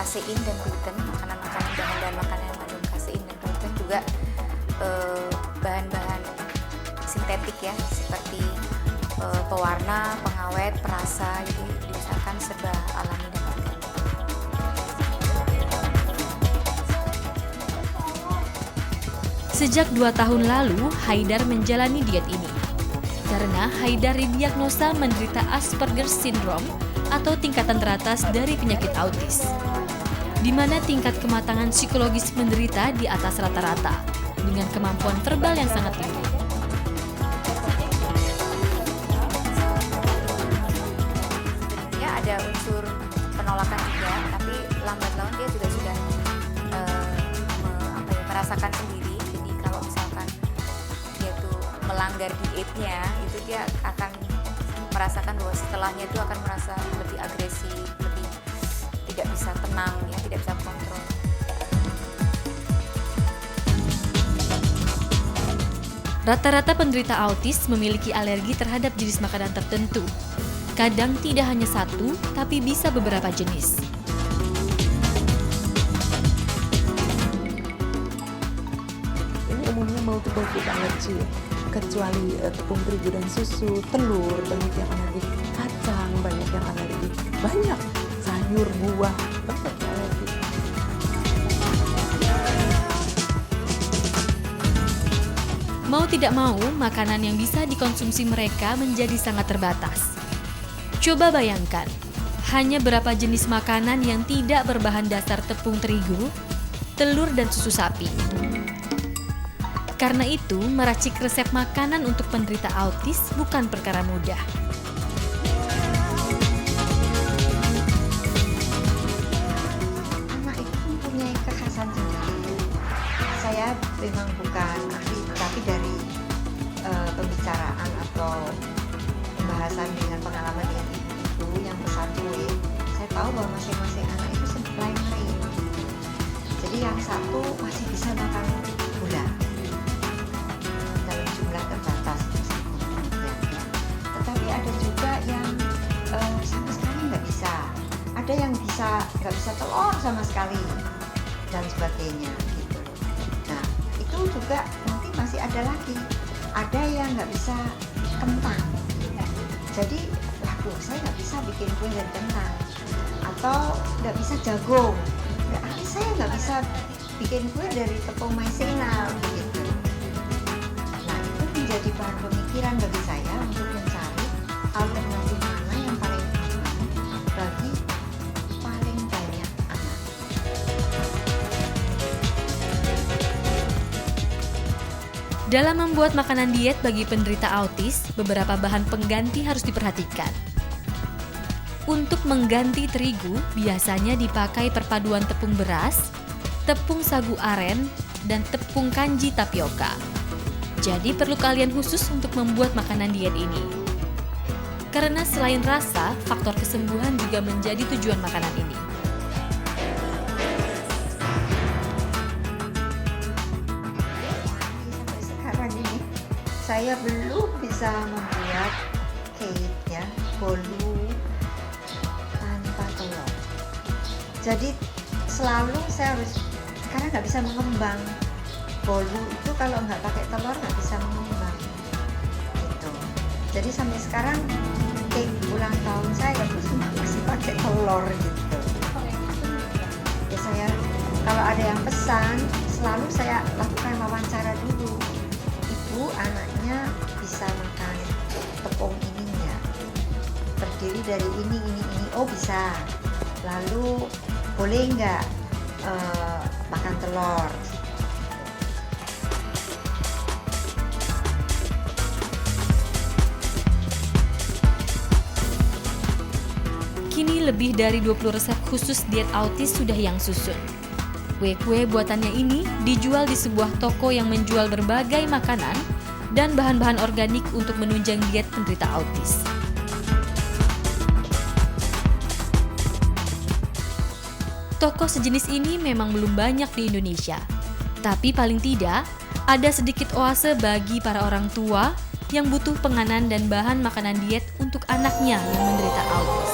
kasein dan gluten, makanan-makanan bahan-bahan makanan yang mengandung kasein dan gluten juga bahan-bahan sintetik ya, seperti pewarna, pengawet, perasa, jadi diusahakan serba alami dan organik. Sejak 2 tahun lalu, Haidar menjalani diet ini. Karena Haidar didiagnosa menderita Asperger Syndrome atau tingkatan teratas dari penyakit autis, di mana tingkat kematangan psikologis penderita di atas rata-rata, dengan kemampuan verbal yang sangat tinggi. Ya, ada unsur penolakan juga, tapi lambat laun dia juga sudah merasakan sendiri. Jadi kalau misalkan dia tuh melanggar dietnya, itu dia akan merasakan bahwa setelahnya itu akan merasa lebih agresif, lebih tidak bisa tenang, ya, tidak bisa kontrol. Rata-rata penderita autis memiliki alergi terhadap jenis makanan tertentu. Kadang tidak hanya satu, tapi bisa beberapa jenis. Ini umumnya multiple food allergy, kecuali tepung terigu dan susu, telur, banyak yang alergi, kacang, banyak yang alergi, banyak sayur, buah, banyak yang alergi. Mau tidak mau, makanan yang bisa dikonsumsi mereka menjadi sangat terbatas. Coba bayangkan, hanya berapa jenis makanan yang tidak berbahan dasar tepung terigu, telur, dan susu sapi. Karena itu, meracik resep makanan untuk penderita autis bukan perkara mudah. Anak itu mempunyai kekhasan sendiri. Saya memang bukan ahli, tapi dari pembicaraan atau pembahasan dengan pengalaman dengan ibu yang pesan kue, saya tahu bahwa masing-masing anak itu lain-lain. Jadi yang satu masih bisa makan gula dalam jumlah terbatas, ya. Tetapi ada juga yang sama sekali nggak bisa. Ada yang nggak bisa telur sama sekali dan sebagainya gitu. Nah itu juga nanti masih ada lagi. Ada yang nggak bisa kentang. Jadi, waduh, saya nggak bisa bikin kue dari kentang, atau nggak bisa jagung. Saya nggak bisa bikin kue dari tepung maizena, begitu. Nah, itu menjadi bahan pemikiran bagi saya untuk mencari alternatif mana yang paling aman bagi paling banyak anak. Dalam membuat makanan diet bagi penderita autis, beberapa bahan pengganti harus diperhatikan. Untuk mengganti terigu, biasanya dipakai perpaduan tepung beras, tepung sagu aren, dan tepung kanji tapioka. Jadi perlu keahlian khusus untuk membuat makanan diet ini. Karena selain rasa, faktor kesembuhan juga menjadi tujuan makanan ini. Saya belum bisa membuat cake ya, bolu tanpa telur. Jadi selalu saya harus, karena nggak bisa mengembang. Bolu itu kalau nggak pakai telur nggak bisa mengembang. Gitu. Jadi sampai sekarang cake ulang tahun saya masih pakai telur gitu. Ya saya kalau ada yang pesan, selalu saya lakukan wawancara dulu. Ibu, anaknya bisa makan tepung ini enggak? Terdiri dari ini. Oh bisa. Lalu boleh enggak makan telur? Kini lebih dari 20 resep khusus diet autis sudah yang susun. Kue-kue buatannya ini dijual di sebuah toko yang menjual berbagai makanan dan bahan-bahan organik untuk menunjang diet penderita autis. Toko sejenis ini memang belum banyak di Indonesia, tapi paling tidak ada sedikit oase bagi para orang tua yang butuh penganan dan bahan makanan diet untuk anaknya yang menderita autis.